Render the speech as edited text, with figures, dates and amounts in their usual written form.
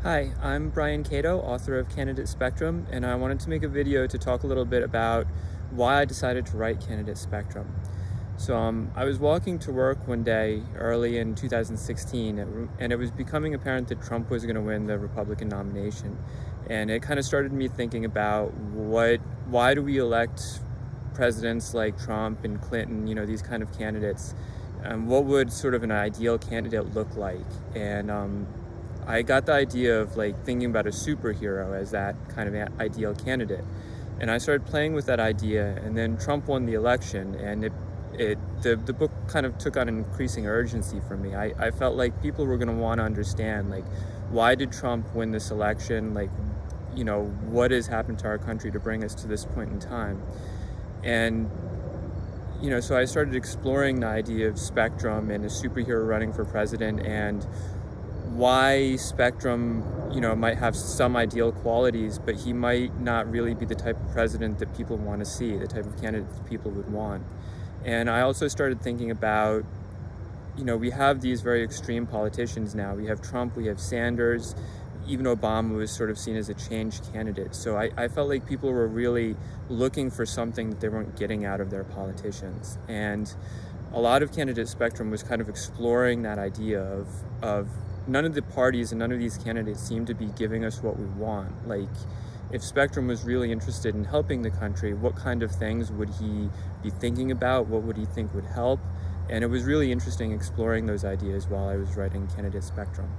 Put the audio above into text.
Hi, I'm Brian Cato, author of Candidate Spectrum, and I wanted to make a video to talk a little bit about why I decided to write Candidate Spectrum. I was walking to work one day early in 2016, and it was becoming apparent that Trump was going to win the Republican nomination. And it kind of started me thinking about why do we elect presidents like Trump and Clinton, these kind of candidates? What would sort of an ideal candidate look like? And I got the idea of thinking about a superhero as that kind of ideal candidate. And I started playing with that idea, and then Trump won the election, and the book kind of took on an increasing urgency for me. I felt like people were going to want to understand, why did Trump win this election? What has happened to our country to bring us to this point in time? And so I started exploring the idea of spectrum and a superhero running for president, and why Spectrum, might have some ideal qualities, but he might not really be the type of president that people want to see, the type of candidate that people would want. And I also started thinking about, we have these very extreme politicians now. We have Trump, we have Sanders, even Obama was sort of seen as a change candidate. So I felt like people were really looking for something that they weren't getting out of their politicians. And a lot of Candidate Spectrum was kind of exploring that idea of none of the parties and none of these candidates seem to be giving us what we want. If Spectrum was really interested in helping the country, what kind of things would he be thinking about? What would he think would help? And it was really interesting exploring those ideas while I was writing Candidate Spectrum.